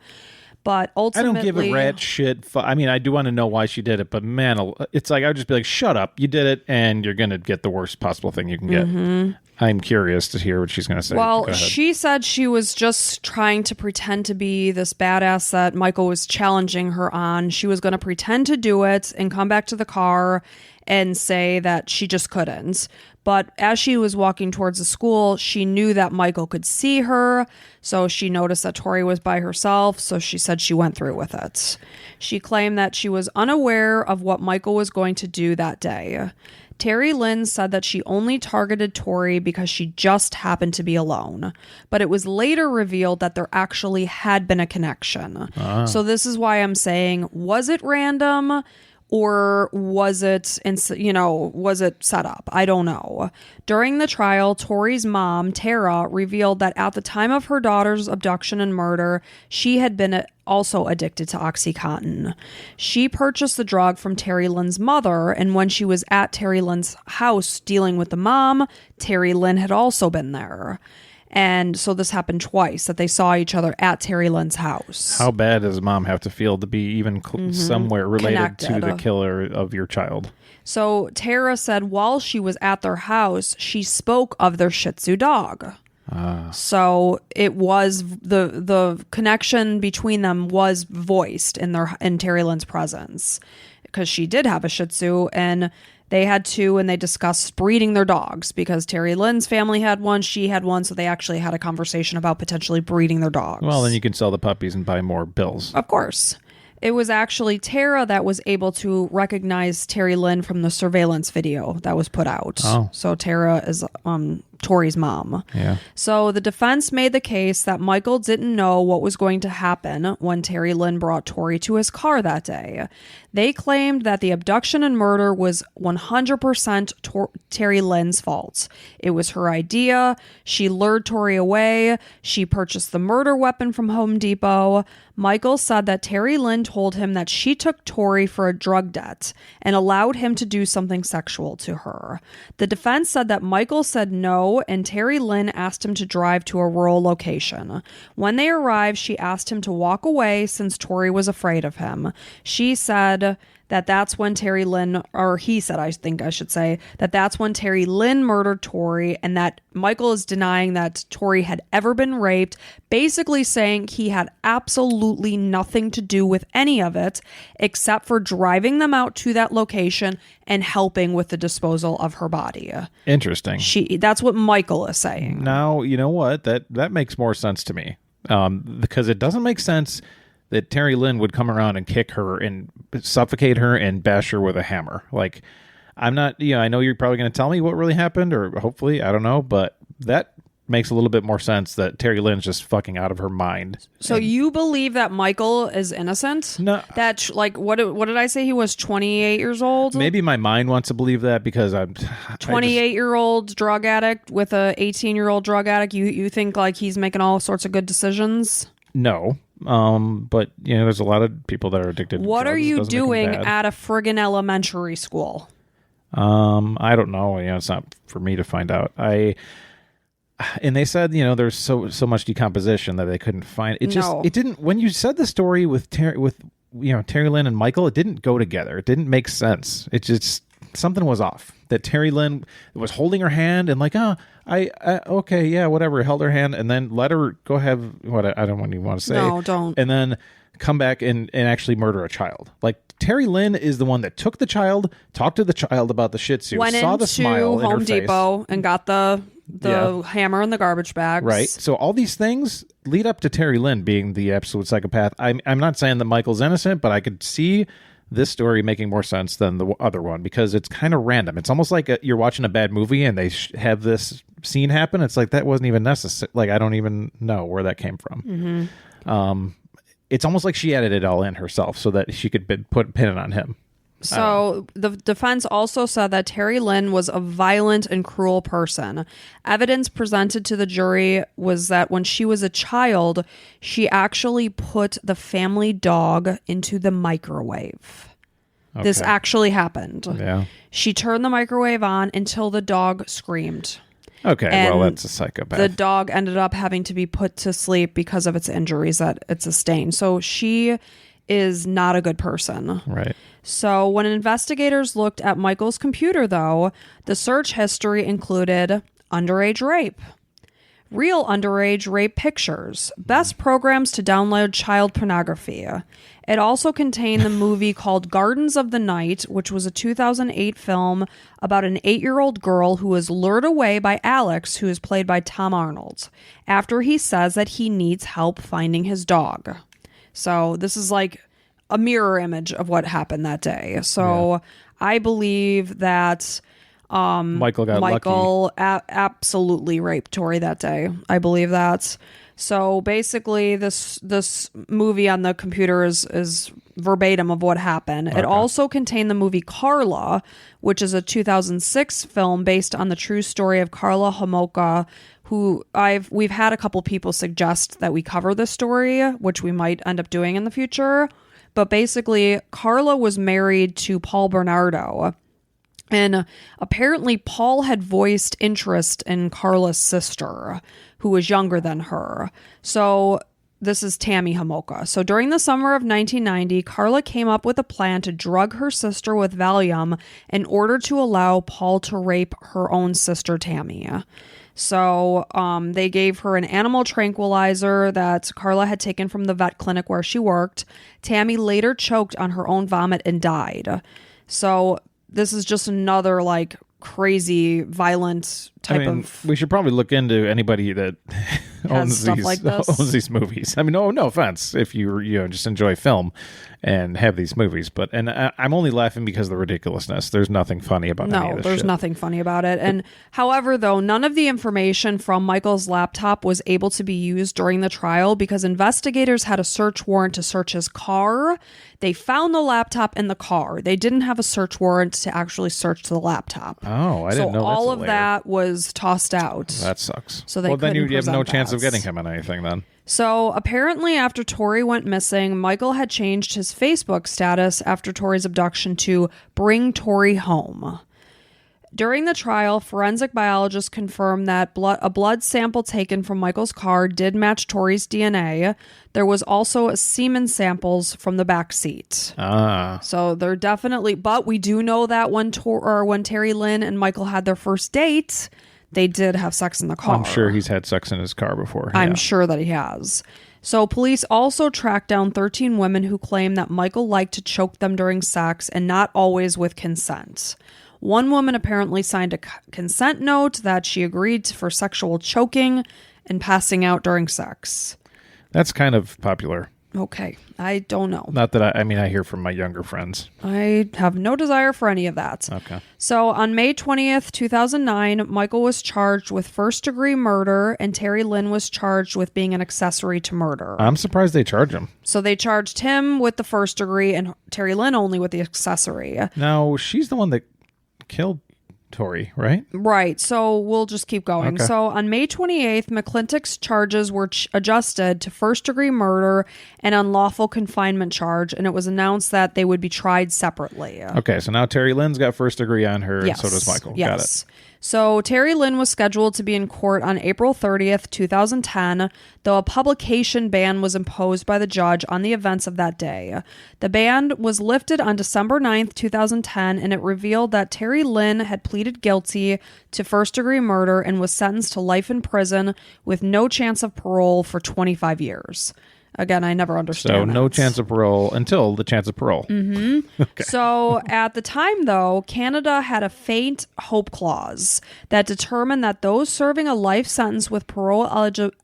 But ultimately, I don't give a rat shit. I mean, I do want to know why she did it, but man, it's like I would just be like, shut up, you did it, and you're going to get the worst possible thing you can get. Mm-hmm. I'm curious to hear what she's going to say. Well, she said she was just trying to pretend to be this badass that Michael was challenging her on. She was going to pretend to do it and come back to the car and say that she just couldn't. But as she was walking towards the school, she knew that Michael could see her. So she noticed that Tori was by herself. So she said she went through with it. She claimed that she was unaware of what Michael was going to do that day. Terry Lynn said that she only targeted Tori because she just happened to be alone. But it was later revealed that there actually had been a connection. So this is why I'm saying, was it random? Or was it set up? I don't know. During the trial, Tori's mom, Tara, revealed that at the time of her daughter's abduction and murder, she had been also addicted to OxyContin. She purchased the drug from Terry Lynn's mother, and when she was at Terry Lynn's house dealing with the mom, Terry Lynn had also been there. And so this happened twice, that they saw each other at Terry Lynn's house. How bad does mom have to feel to be even somewhere related to the killer of your child? So Tara said while she was at their house, she spoke of their Shih Tzu dog. So it was the connection between them was voiced in Terry Lynn's presence, because she did have a Shih Tzu, and they had two, and they discussed breeding their dogs because Terry Lynn's family had one, she had one, so they actually had a conversation about potentially breeding their dogs. Well, then you can sell the puppies and buy more bills. Of course. It was actually Tara that was able to recognize Terry Lynn from the surveillance video that was put out. Oh. So Tara is Tori's mom. Yeah. So the defense made the case that Michael didn't know what was going to happen when Terry Lynn brought Tori to his car that day. They claimed that the abduction and murder was 100% Terry Lynn's fault. It was her idea. She lured Tori away. She purchased the murder weapon from Home Depot. Michael said that Terry Lynn told him that she took Tori for a drug debt and allowed him to do something sexual to her. The defense said that Michael said no, and Terry Lynn asked him to drive to a rural location. When they arrived, she asked him to walk away since Tori was afraid of him. She said that's when Terry Lynn, or he said, I think I should say, that's when Terry Lynn murdered Tori, and that Michael is denying that Tori had ever been raped, basically saying he had absolutely nothing to do with any of it, except for driving them out to that location and helping with the disposal of her body. Interesting. That's what Michael is saying. Now, you know what? That makes more sense to me, because it doesn't make sense that Terry Lynn would come around and kick her and suffocate her and bash her with a hammer. Like, I'm not, I know you're probably going to tell me what really happened, or hopefully, I don't know, but that makes a little bit more sense that Terry Lynn's just fucking out of her mind. So you believe that Michael is innocent? No. That, like, what did I say? He was 28 years old? Maybe my mind wants to believe that because I'm 28-year-old drug addict with a 18-year-old drug addict. You think, like, he's making all sorts of good decisions? No. But there's a lot of people that are addicted. What to drugs. are you doing at a friggin' elementary school? I don't know. It's not for me to find out. And they said, there's so much decomposition that they couldn't find it. It didn't. When you said the story with Terry Lynn and Michael, it didn't go together. It didn't make sense. It just, something was off. That Terry Lynn was holding her hand and like, okay, yeah, whatever, held her hand and then let her go have what I don't even want to say. No, don't. And then come back and actually murder a child. Like, Terry Lynn is the one that took the child, talked to the child about the Shih Tzu, went saw the smile into Home Depot and got the the hammer and the garbage bags. Right. So all these things lead up to Terry Lynn being the absolute psychopath. I'm not saying that Michael's innocent, but I could see this story making more sense than the other one because it's kind of random. It's almost like you're watching a bad movie and they have this scene happen. It's like that wasn't even necessary. Like I don't even know where that came from. Mm-hmm. It's almost like she added it all in herself so that she could pin it on him. So the defense also said that Terry Lynn was a violent and cruel person. Evidence presented to the jury was that when she was a child, she actually put the family dog into the microwave. Okay. This actually happened. Yeah. She turned the microwave on until the dog screamed. Okay, well, that's a psychopath. The dog ended up having to be put to sleep because of its injuries that it sustained. So she is not a good person. Right. So when investigators looked at Michael's computer, though, the search history included underage rape, real underage rape pictures, best programs to download child pornography. It also contained the movie called Gardens of the Night, which was a 2008 film about an 8-year-old girl who was lured away by Alex, who is played by Tom Arnold, after he says that he needs help finding his dog. So this is like a mirror image of what happened that day. So I believe that Michael absolutely raped Tori that day. I believe that. So basically this movie on the computer is verbatim of what happened. Okay. It also contained the movie Carla, which is a 2006 film based on the true story of Karla Homolka, who we've had a couple people suggest that we cover this story, which we might end up doing in the future. But basically, Karla was married to Paul Bernardo. And apparently, Paul had voiced interest in Karla's sister, who was younger than her. So this is Tammy Homolka. So during the summer of 1990, Karla came up with a plan to drug her sister with Valium in order to allow Paul to rape her own sister, Tammy. So they gave her an animal tranquilizer that Karla had taken from the vet clinic where she worked. Tammy later choked on her own vomit and died. So this is just another like crazy violent type of... We should probably look into anybody that owns these movies. I mean, no offense if you just enjoy film and have these movies, but I'm only laughing because of the ridiculousness. There's nothing funny about any of this there's shit. Nothing funny about it. And however, though, none of the information from Michael's laptop was able to be used during the trial because investigators had a search warrant to search his car. They found the laptop in the car. They didn't have a search warrant to actually search the laptop. Oh, I didn't know that. So all of that was tossed out. That sucks. So they then you have no chance of getting him on anything then. So apparently after Tori went missing, Michael had changed his Facebook status after Tori's abduction to Bring Tori Home. During the trial, forensic biologists confirmed that a blood sample taken from Michael's car did match Tori's DNA. There was also semen samples from the back seat. So they're definitely, but we do know that when Terry Lynn and Michael had their first date, they did have sex in the car. I'm sure he's had sex in his car before. I'm sure that he has. So police also tracked down 13 women who claim that Michael liked to choke them during sex and not always with consent. One woman apparently signed a consent note that she agreed for sexual choking and passing out during sex. That's kind of popular. Okay, I don't know. Not that I hear from my younger friends. I have no desire for any of that. Okay. So on May 20th, 2009, Michael was charged with first-degree murder and Terry Lynn was charged with being an accessory to murder. I'm surprised they charge him. So they charged him with the first degree and Terry Lynn only with the accessory. Now, she's the one that killed Tori, right? Right. So we'll just keep going. Okay. So on May 28th, McClintock's charges were adjusted to first-degree murder and unlawful confinement charge, and it was announced that they would be tried separately. Okay, so now Terry Lynn's got first degree on her, yes. And so does Michael. Yes. Got it. So Terry Lynn was scheduled to be in court on April 30th, 2010, though a publication ban was imposed by the judge on the events of that day. The ban was lifted on December 9th, 2010, and it revealed that Terry Lynn had pleaded guilty to first-degree murder and was sentenced to life in prison with no chance of parole for 25 years. Again, I never understand So no chance of parole until the chance of parole. Mm-hmm. Okay. So at the time, though, Canada had a faint hope clause that determined that those serving a life sentence with parole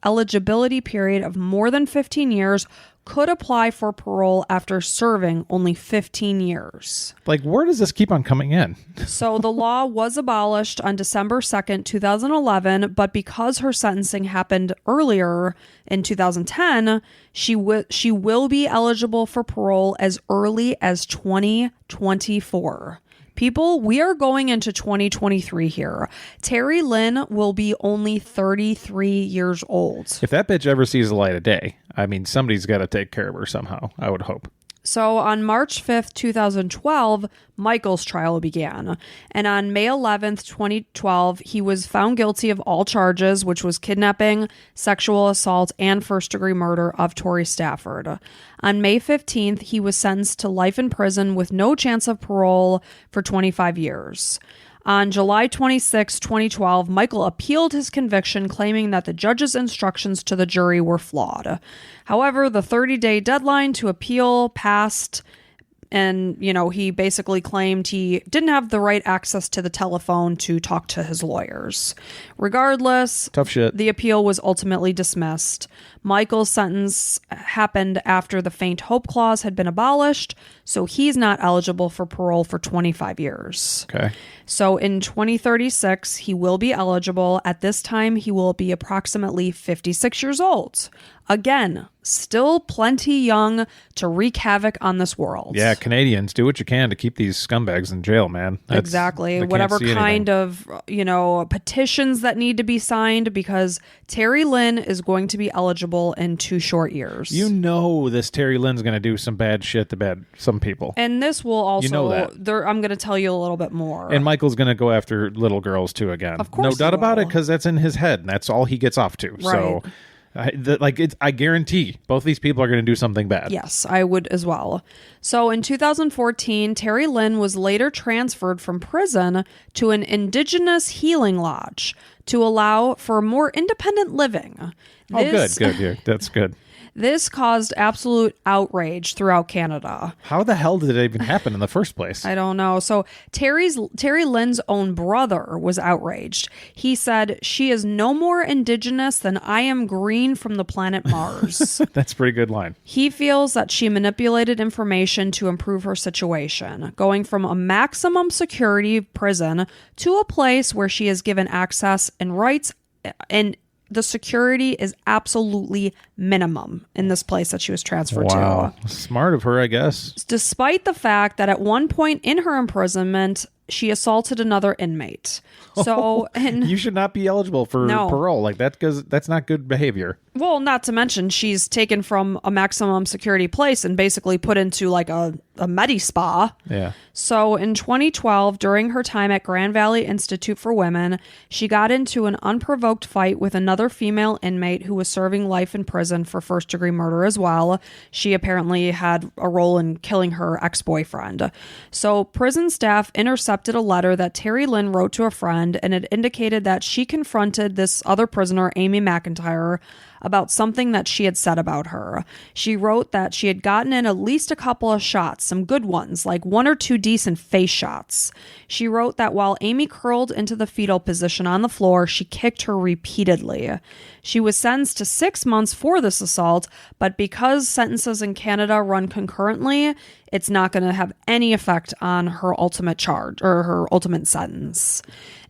eligibility period of more than 15 years could apply for parole after serving only 15 years. Like, where does this keep on coming in? So the law was abolished on December 2nd, 2011, but because her sentencing happened earlier in 2010, she will be eligible for parole as early as 2024. People, we are going into 2023 here. Terry Lynn will be only 33 years old. If that bitch ever sees the light of day, I mean, somebody's got to take care of her somehow, I would hope. So on March 5th, 2012, Michael's trial began. And on May 11th, 2012, he was found guilty of all charges, which was kidnapping, sexual assault, and first-degree murder of Tori Stafford. On May 15th, he was sentenced to life in prison with no chance of parole for 25 years. On July 26, 2012, Michael appealed his conviction, claiming that the judge's instructions to the jury were flawed. However, the 30-day deadline to appeal passed, and, he basically claimed he didn't have the right access to the telephone to talk to his lawyers. Regardless, tough shit. The appeal was ultimately dismissed. Michael's sentence happened after the faint hope clause had been abolished, so he's not eligible for parole for 25 years. Okay. So in 2036, he will be eligible. At this time, he will be approximately 56 years old. Again, still plenty young to wreak havoc on this world. Yeah, Canadians, do what you can to keep these scumbags in jail, man. Exactly. Whatever kind of, petitions that need to be signed, because Terry Lynn is going to be eligible in 2 short years. This Terry Lynn's going to do some bad shit to some people. And this will also, that. I'm going to tell you a little bit more. And Michael's going to go after little girls too again. Of course. No doubt about it, because that's in his head, and that's all he gets off to. Right. So I guarantee both these people are going to do something bad. Yes, I would as well. So in 2014, Terry Lynn was later transferred from prison to an Indigenous healing lodge to allow for more independent living. Good. Yeah, that's good. This caused absolute outrage throughout Canada. How the hell did it even happen in the first place? I don't know. So Terry Lynn's own brother was outraged. He said, "She is no more Indigenous than I am green from the planet Mars." That's a pretty good line. He feels that she manipulated information to improve her situation, going from a maximum security prison to a place where she is given access and rights, and the security is absolutely minimum in this place that she was transferred to. Smart of her, I guess. Despite the fact that at one point in her imprisonment, she assaulted another inmate. So, and you should not be eligible for parole like that, because that's not good behavior. Well, not to mention she's taken from a maximum security place and basically put into like a medi spa. Yeah. So in 2012, during her time at Grand Valley Institute for Women, she got into an unprovoked fight with another female inmate who was serving life in prison for first-degree murder as well. She apparently had a role in killing her ex-boyfriend. So prison staff intercepted a letter that Terry Lynn wrote to a friend, and it indicated that she confronted this other prisoner, Amy McIntyre, about something that she had said about her. She wrote that she had gotten in at least a couple of shots, some good ones, like 1 or 2 decent face shots. She wrote that while Amy curled into the fetal position on the floor, she kicked her repeatedly. She was sentenced to 6 months for this assault, but because sentences in Canada run concurrently, it's not going to have any effect on her ultimate charge or her ultimate sentence.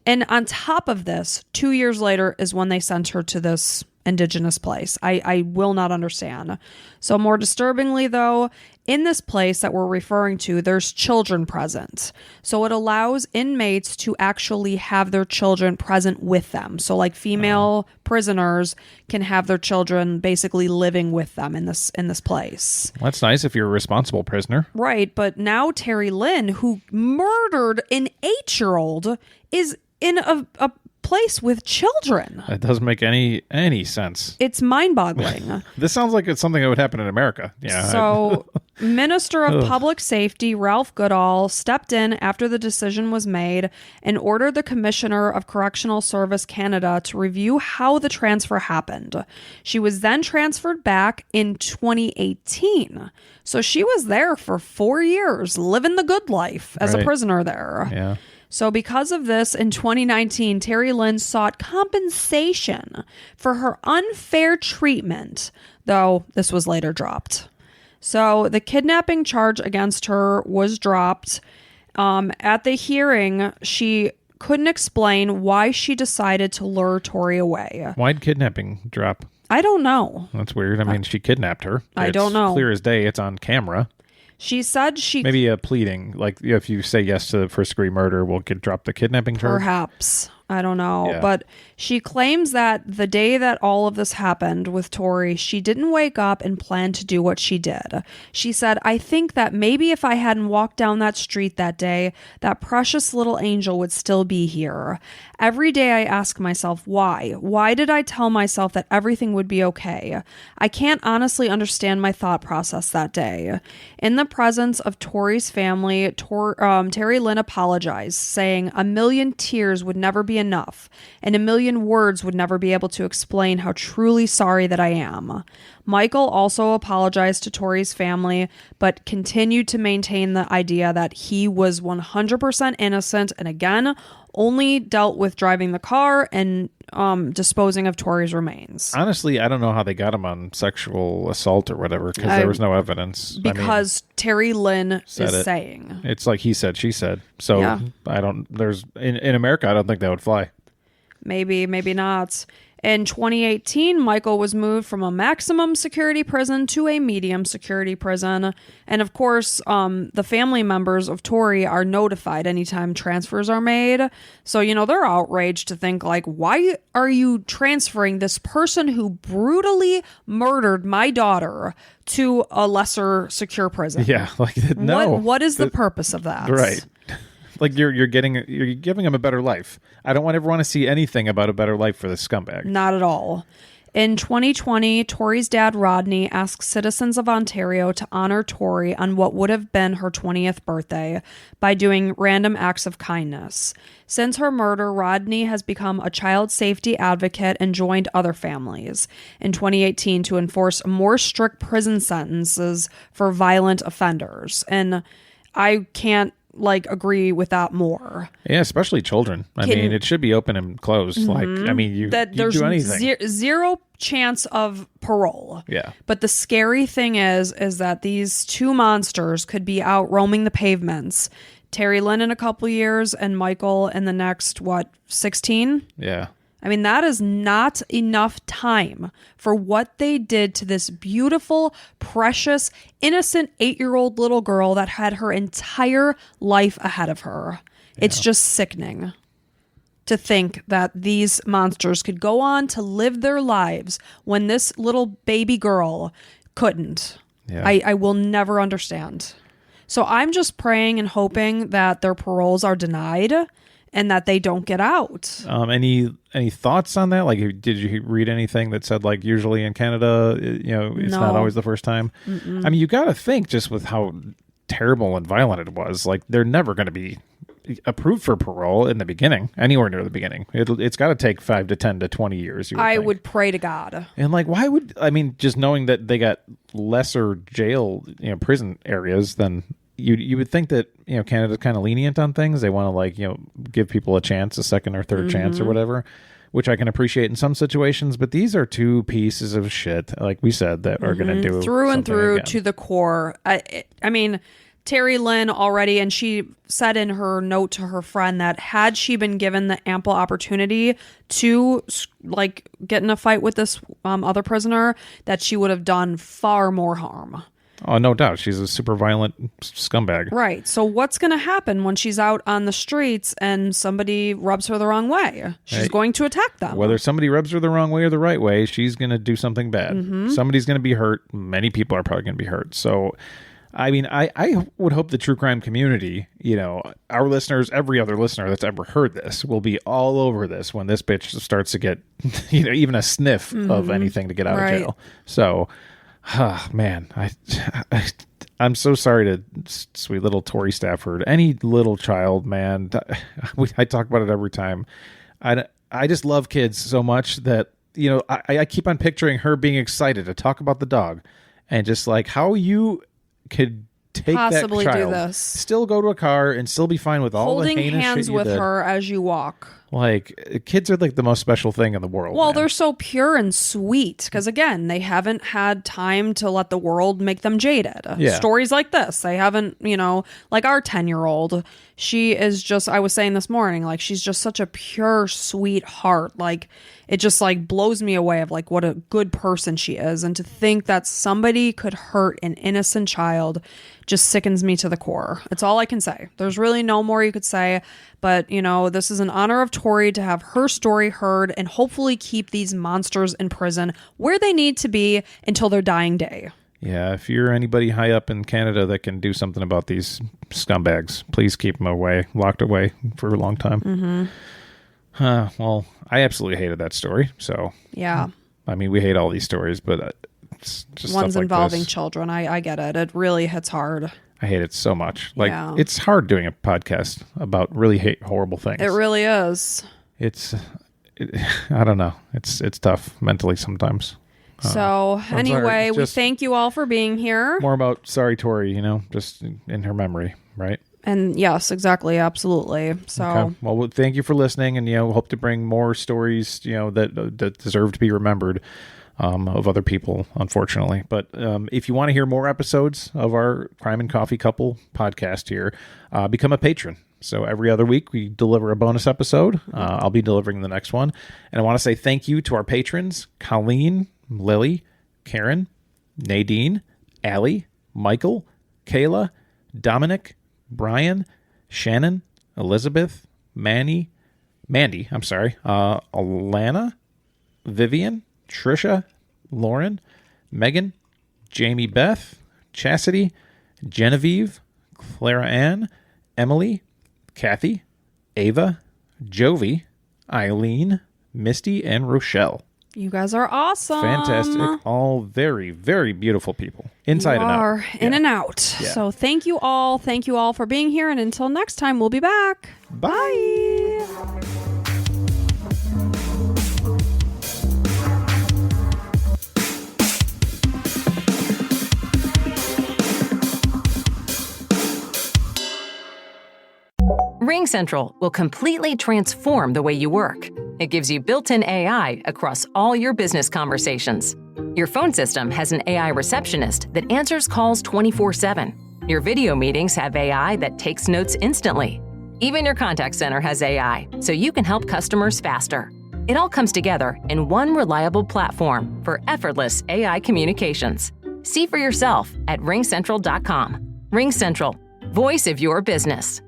And on top of this, 2 years later is when they sent her to this Indigenous place. I will not understand. So more disturbingly, though, in this place that we're referring to, there's children present. So it allows inmates to actually have their children present with them. So like female prisoners can have their children basically living with them in this place. Well, that's nice if you're a responsible prisoner. Right, but now Terry Lynn, who murdered an 8-year-old, is in a place with children? It doesn't make any sense. It's mind-boggling. This sounds like it's something that would happen in America. Yeah. So, Minister of Public Safety Ralph Goodall stepped in after the decision was made and ordered the Commissioner of Correctional Service Canada to review how the transfer happened. She was then transferred back in 2018. So she was there for 4 years, living the good life as a prisoner there. Yeah. So because of this, in 2019, Terry Lynn sought compensation for her unfair treatment, though this was later dropped. So the kidnapping charge against her was dropped. At the hearing, she couldn't explain why she decided to lure Tori away. Why'd kidnapping drop? I don't know. That's weird. I mean, she kidnapped her. I don't know. Clear as day. It's on camera. She said she... Maybe a pleading. Like, if you say yes to the first-degree murder, we'll drop the kidnapping charge? Perhaps. I don't know. Yeah. But she claims that the day that all of this happened with Tori, she didn't wake up and plan to do what she did. She said, I think that maybe if I hadn't walked down that street that day, that precious little angel would still be here. Every day I ask myself, why? Why did I tell myself that everything would be okay? I can't honestly understand my thought process that day. In the presence of Tori's family, Terry Lynn apologized, saying a million tears would never be enough, and a million words would never be able to explain how truly sorry that I am. Michael also apologized to Tori's family, but continued to maintain the idea that he was 100% innocent and again, only dealt with driving the car and disposing of Tori's remains. Honestly, I don't know how they got him on sexual assault or whatever, because there was no evidence. Because Terry Lynn is saying. It's like he said, she said. So yeah. In America, I don't think that would fly. Maybe not. In 2018, Michael was moved from a maximum security prison to a medium security prison. And of course, the family members of Tori are notified anytime transfers are made. So, they're outraged to think like, why are you transferring this person who brutally murdered my daughter to a lesser secure prison? Yeah. Like, no. What is the purpose of that? Right. Like you're giving him a better life. I don't want everyone to see anything about a better life for this scumbag. Not at all. In 2020, Tori's dad, Rodney, asked citizens of Ontario to honor Tori on what would have been her 20th birthday by doing random acts of kindness. Since her murder, Rodney has become a child safety advocate and joined other families in 2018 to enforce more strict prison sentences for violent offenders. And I can't agree with that more. Yeah, especially children. I mean, it should be open and closed. Mm-hmm. You do anything. Zero chance of parole. Yeah. But the scary thing is that these two monsters could be out roaming the pavements. Terry Lynn in a couple years and Michael in the next, 16? Yeah. I mean, that is not enough time for what they did to this beautiful, precious, innocent 8-year-old little girl that had her entire life ahead of her. Yeah. It's just sickening to think that these monsters could go on to live their lives when this little baby girl couldn't. Yeah. I will never understand. So I'm just praying and hoping that their paroles are denied and that they don't get out. Any thoughts on that? Like, did you read anything that said, like, usually in Canada, it's not always the first time? Mm-mm. I mean, you got to think just with how terrible and violent it was, like, they're never going to be approved for parole in the beginning, anywhere near the beginning. It's got to take 5 to 10 to 20 years. I would pray to God. And like, just knowing that they got lesser jail, prison areas than you would think that, Canada's kind of lenient on things. They want to give people a chance, a second or third chance or whatever, which I can appreciate in some situations. But these are two pieces of shit, like we said, that are going to do through and through again. To the core. I mean, Terry Lynn already, and she said in her note to her friend that had she been given the ample opportunity to get in a fight with this other prisoner, that she would have done far more harm. Oh, no doubt. She's a super violent scumbag. Right. So what's going to happen when she's out on the streets and somebody rubs her the wrong way? She's going to attack them. Whether somebody rubs her the wrong way or the right way, she's going to do something bad. Mm-hmm. Somebody's going to be hurt. Many people are probably going to be hurt. So I mean, I would hope the true crime community, our listeners, every other listener that's ever heard this will be all over this when this bitch starts to get, even a sniff of anything to get out of jail. So, man, I'm so sorry to sweet little Tori Stafford. Any little child, man. I talk about it every time. I just love kids so much that, I keep on picturing her being excited to talk about the dog and just like how you could take possibly that child, do this, still go to a car and still be fine with all the heinous holding hands shit you with did. her as you walk. Like, kids are like the most special thing in the world. Well, man. they're so pure and sweet because, again, they haven't had time to let the world make them jaded. Yeah. Stories like this, they haven't, like our 10-year-old, she is just, I was saying this morning, like, she's just such a pure, sweet heart. Like, it just, like, blows me away of, like, what a good person she is. And to think that somebody could hurt an innocent child just sickens me to the core. It's all I can say. There's really no more you could say. But, this is an honor of Tori to have her story heard and hopefully keep these monsters in prison where they need to be until their dying day. Yeah, if you're anybody high up in Canada that can do something about these scumbags, please keep them locked away for a long time. Mm-hmm. Well, I absolutely hated that story. So, yeah. I mean, we hate all these stories, but it's just ones stuff like involving this. children. I get it. It really hits hard. I hate it so much. Like, It's hard doing a podcast about really horrible things. It really is. I don't know. It's tough mentally sometimes. So anyway, we just thank you all for being here. More about sorry, Tori, just in her memory, right? And yes, exactly. Absolutely. So, okay. Well, thank you for listening, and, hope to bring more stories, that deserve to be remembered, of other people, unfortunately. But if you want to hear more episodes of our Crime and Coffee Couple podcast here, become a patron. So every other week we deliver a bonus episode. I'll be delivering the next one. And I want to say thank you to our patrons, Colleen, Lily, Karen, Nadine, Allie, Michael, Kayla, Dominic, Brian, Shannon, Elizabeth, Mandy, Alana, Vivian, Trisha, Lauren, Megan, Jamie Beth, Chastity, Genevieve, Clara Ann, Emily, Kathy, Ava, Jovi, Eileen, Misty, and Rochelle. You guys are awesome. Fantastic. All very, very beautiful people. Inside and out. In and out. Yeah. So thank you all. Thank you all for being here. And until next time, we'll be back. Bye. RingCentral will completely transform the way you work. It gives you built-in AI across all your business conversations. Your phone system has an AI receptionist that answers calls 24/7. Your video meetings have AI that takes notes instantly. Even your contact center has AI, so you can help customers faster. It all comes together in one reliable platform for effortless AI communications. See for yourself at ringcentral.com. RingCentral, voice of your business.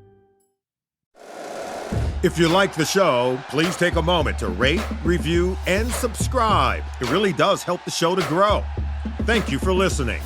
If you like the show, please take a moment to rate, review, and subscribe. It really does help the show to grow. Thank you for listening.